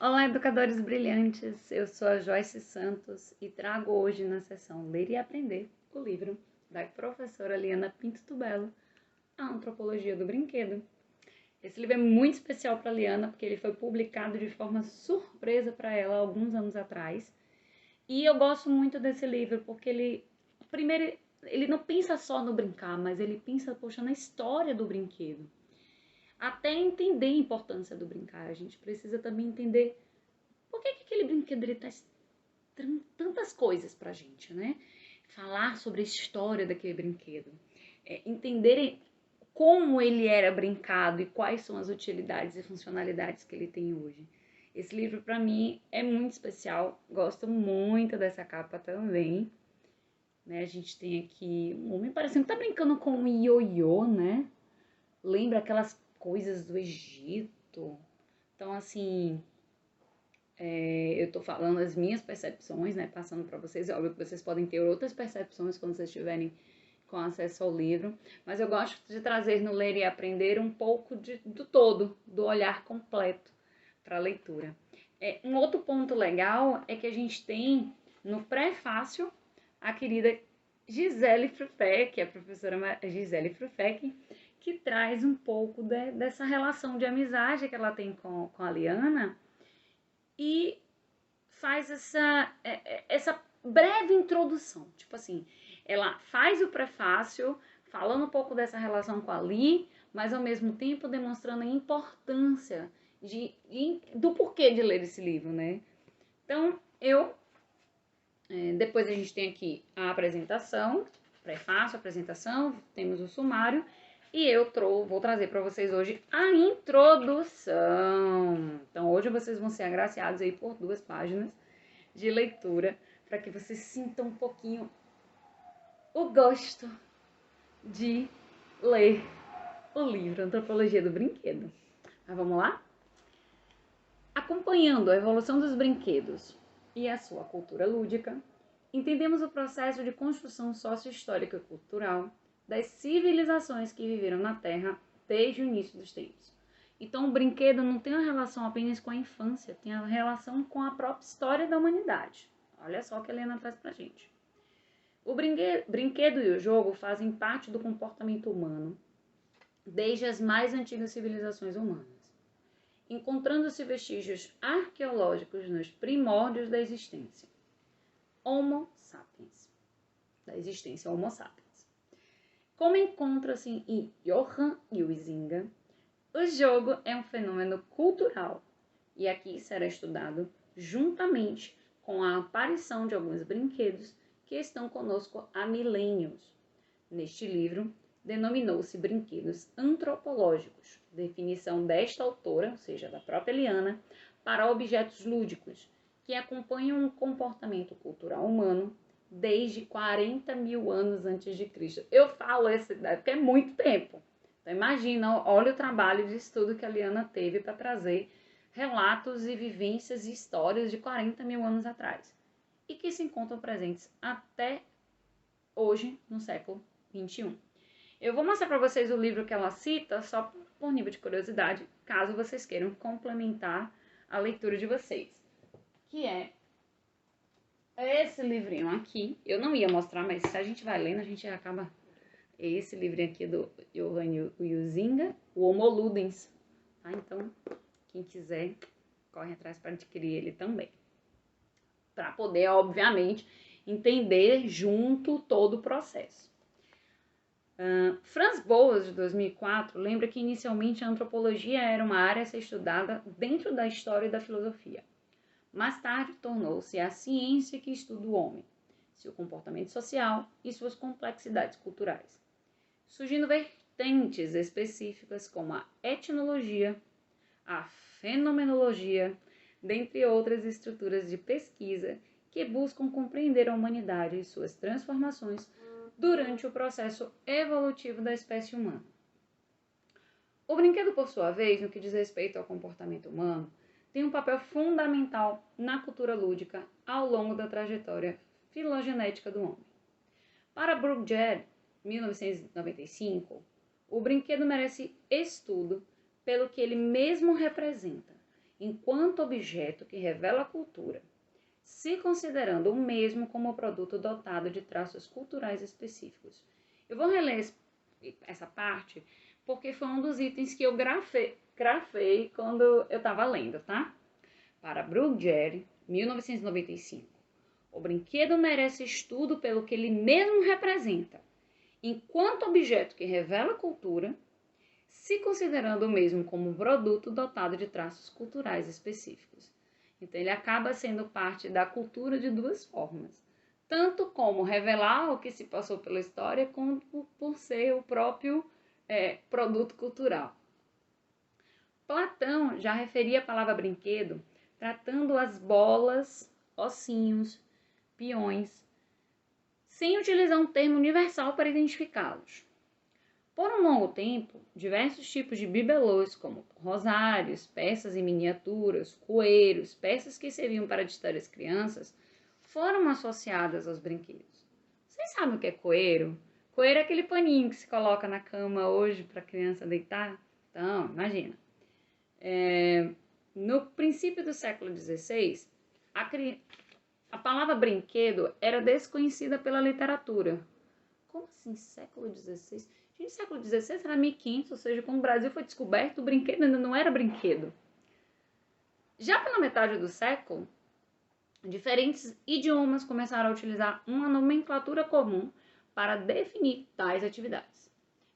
Olá, educadores brilhantes! Eu sou a Joyce Santos e trago hoje na sessão Ler e Aprender o livro da professora Liana Pinto Tubelo, A Antropologia do Brinquedo. Esse livro é muito especial para a Liana porque ele foi publicado de forma surpresa para ela alguns anos atrás. E eu gosto muito desse livro porque primeiro, ele não pensa só no brincar, mas ele pensa, poxa, na história do brinquedo. Até entender a importância do brincar, a gente precisa também entender por que aquele brinquedo ele traz tantas coisas pra gente, né? Falar sobre a história daquele brinquedo, entender como ele era brincado e quais são as utilidades e funcionalidades que ele tem hoje. Esse livro para mim é muito especial, gosto muito dessa capa também. Né? A gente tem aqui um homem parecendo que tá brincando com um ioiô, né? Lembra aquelas coisas do Egito. Então, assim, eu tô falando as minhas percepções, né? Passando para vocês. É óbvio que vocês podem ter outras percepções quando vocês estiverem com acesso ao livro. Mas eu gosto de trazer no Ler e Aprender um pouco do todo, do olhar completo para a leitura. Um outro ponto legal é que a gente tem no prefácio a querida Gisele Frufec, a professora Gisele Frufec, que traz um pouco dessa relação de amizade que ela tem com a Liana e faz essa breve introdução. Tipo assim, ela faz o prefácio falando um pouco dessa relação com a Li, mas ao mesmo tempo demonstrando a importância do porquê de ler esse livro, né? Então, depois a gente tem aqui a apresentação, prefácio, apresentação, temos o sumário, e eu vou trazer para vocês hoje a introdução. Então, hoje vocês vão ser agraciados aí por 2 páginas de leitura, para que vocês sintam um pouquinho o gosto de ler o livro Antropologia do Brinquedo. Mas vamos lá? Acompanhando a evolução dos brinquedos e a sua cultura lúdica, entendemos o processo de construção socio-histórica e cultural das civilizações que viveram na Terra desde o início dos tempos. Então, o brinquedo não tem uma relação apenas com a infância, tem a relação com a própria história da humanidade. Olha só o que a Helena traz pra gente. O brinquedo e o jogo fazem parte do comportamento humano desde as mais antigas civilizações humanas, encontrando-se vestígios arqueológicos nos primórdios da existência. Homo sapiens. Da existência Homo sapiens. Como encontra-se em Johann Huizinga, o jogo é um fenômeno cultural e aqui será estudado juntamente com a aparição de alguns brinquedos que estão conosco há milênios. Neste livro, denominou-se brinquedos antropológicos, definição desta autora, ou seja, da própria Liana, para objetos lúdicos que acompanham o comportamento cultural humano desde 40 mil anos antes de Cristo. Eu falo essa idade porque é muito tempo. Então imagina, olha o trabalho de estudo que a Liana teve para trazer relatos e vivências e histórias de 40 mil anos atrás e que se encontram presentes até hoje, no século XXI. Eu vou mostrar para vocês o livro que ela cita, só por nível de curiosidade, caso vocês queiram complementar a leitura de vocês, que é esse livrinho aqui. Eu não ia mostrar, mas se a gente vai lendo, a gente acaba... Esse livrinho aqui do Johann Huizinga, o Homo Ludens, tá? Então, quem quiser, corre atrás para adquirir ele também. Para poder, obviamente, entender junto todo o processo. Franz Boas, de 2004, lembra que inicialmente a antropologia era uma área a ser estudada dentro da história e da filosofia. Mais tarde, tornou-se a ciência que estuda o homem, seu comportamento social e suas complexidades culturais, surgindo vertentes específicas como a etnologia, a fenomenologia, dentre outras estruturas de pesquisa que buscam compreender a humanidade e suas transformações durante o processo evolutivo da espécie humana. O brinquedo, por sua vez, no que diz respeito ao comportamento humano, tem um papel fundamental na cultura lúdica ao longo da trajetória filogenética do homem. Para Bourdieu, 1995, o brinquedo merece estudo pelo que ele mesmo representa enquanto objeto que revela a cultura, se considerando o mesmo como produto dotado de traços culturais específicos. Eu vou reler essa parte porque foi um dos itens que eu grafei quando eu estava lendo, tá? Para Bruguière, 1995. O brinquedo merece estudo pelo que ele mesmo representa, enquanto objeto que revela cultura, se considerando o mesmo como produto dotado de traços culturais específicos. Então, ele acaba sendo parte da cultura de duas formas. Tanto como revelar o que se passou pela história, como por ser o próprio produto cultural. Platão já referia a palavra brinquedo tratando as bolas, ossinhos, peões, sem utilizar um termo universal para identificá-los. Por um longo tempo, diversos tipos de bibelôs, como rosários, peças em miniaturas, coeiros, peças que serviam para distrair as crianças, foram associadas aos brinquedos. Vocês sabem o que é coeiro? Coeiro é aquele paninho que se coloca na cama hoje para a criança deitar? Então, imagina. No princípio do século XVI, a palavra brinquedo era desconhecida pela literatura. Como assim, século XVI? Gente, século XVI era 1500, ou seja, quando o Brasil foi descoberto, o brinquedo ainda não era brinquedo. Já pela metade do século, diferentes idiomas começaram a utilizar uma nomenclatura comum para definir tais atividades.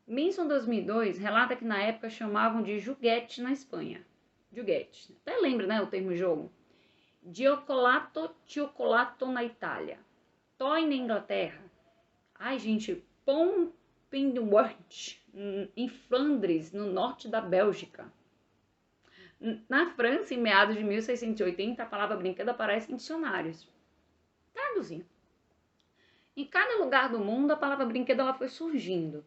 Manson 2002 relata que na época chamavam de juguete na Espanha. Juguete. Até lembra, né, o termo jogo. Giocolatto na Itália. Toy na Inglaterra. Ai, gente, Pompenwort em Flandres, no norte da Bélgica. Na França, em meados de 1680, a palavra brinquedo aparece em dicionários. Traduzindo. Em cada lugar do mundo, a palavra brinquedo ela foi surgindo,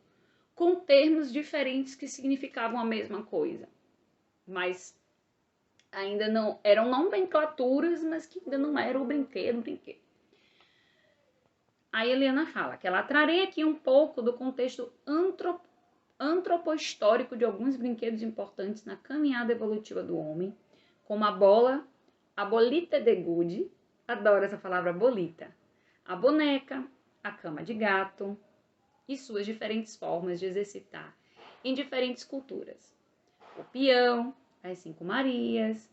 com termos diferentes que significavam a mesma coisa. Mas ainda não eram nomenclaturas, mas que ainda não era o brinquedo. A Eliana fala que ela trarei aqui um pouco do contexto antropohistórico de alguns brinquedos importantes na caminhada evolutiva do homem, como a bola, a bolita de gude, adoro essa palavra bolita, a boneca, a cama de gato e suas diferentes formas de exercitar em diferentes culturas. O peão, as 5 Marias,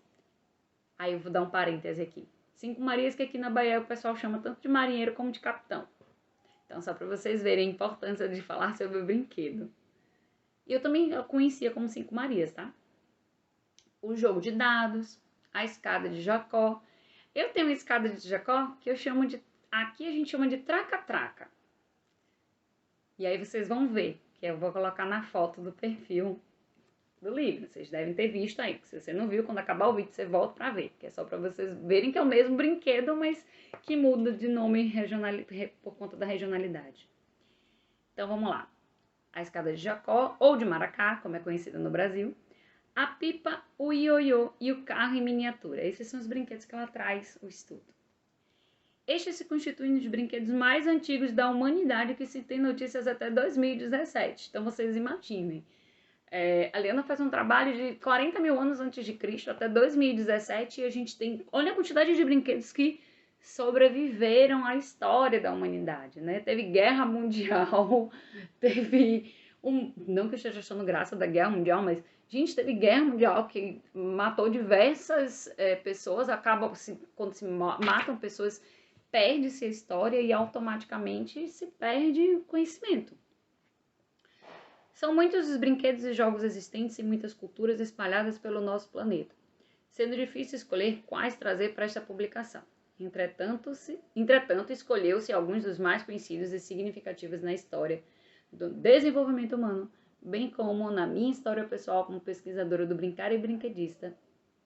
aí eu vou dar um parêntese aqui. 5 Marias que aqui na Bahia o pessoal chama tanto de marinheiro como de capitão. Então, só para vocês verem a importância de falar sobre o brinquedo. E eu também conhecia como 5 Marias, tá? O jogo de dados, a escada de Jacó. Eu tenho uma escada de Jacó que eu chamo de... Aqui a gente chama de traca-traca. E aí vocês vão ver, que eu vou colocar na foto do perfil do livro. Vocês devem ter visto aí. Se você não viu, quando acabar o vídeo, você volta para ver. Que é só para vocês verem que é o mesmo brinquedo, mas que muda de nome por conta da regionalidade. Então, vamos lá. A escada de Jacó, ou de Maracá, como é conhecida no Brasil. A pipa, o ioiô e o carro em miniatura. Esses são os brinquedos que ela traz o estudo. Estes se constituem um dos brinquedos mais antigos da humanidade que se tem notícias até 2017. Então, vocês imaginem. A Liana faz um trabalho de 40 mil anos antes de Cristo, até 2017, e a gente tem... Olha a quantidade de brinquedos que sobreviveram à história da humanidade, né? Teve guerra mundial, teve... Não que eu esteja achando graça da guerra mundial, mas, gente, teve guerra mundial que matou diversas pessoas, quando se matam pessoas, perde-se a história e automaticamente se perde o conhecimento. São muitos os brinquedos e jogos existentes em muitas culturas espalhadas pelo nosso planeta, sendo difícil escolher quais trazer para esta publicação. Entretanto, escolheu-se alguns dos mais conhecidos e significativos na história do desenvolvimento humano, bem como na minha história pessoal como pesquisadora do brincar e brinquedista.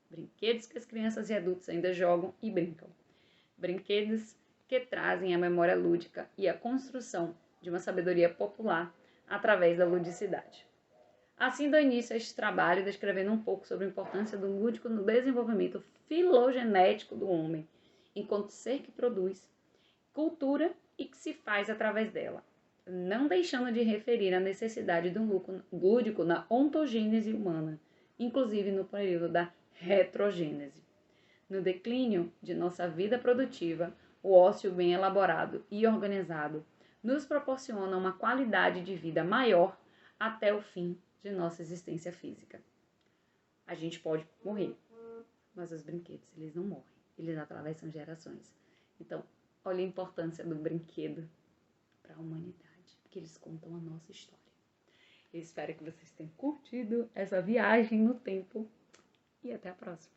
Brinquedos que as crianças e adultos ainda jogam e brincam. Brinquedos que trazem a memória lúdica e a construção de uma sabedoria popular através da ludicidade. Assim dou início a este trabalho descrevendo um pouco sobre a importância do lúdico no desenvolvimento filogenético do homem, enquanto ser que produz cultura e que se faz através dela, não deixando de referir a necessidade do lúdico na ontogênese humana, inclusive no período da retrogênese. No declínio de nossa vida produtiva, o ócio bem elaborado e organizado nos proporciona uma qualidade de vida maior até o fim de nossa existência física. A gente pode morrer, mas os brinquedos, eles não morrem, eles atravessam gerações. Então, olha a importância do brinquedo para a humanidade, porque eles contam a nossa história. Eu espero que vocês tenham curtido essa viagem no tempo e até a próxima.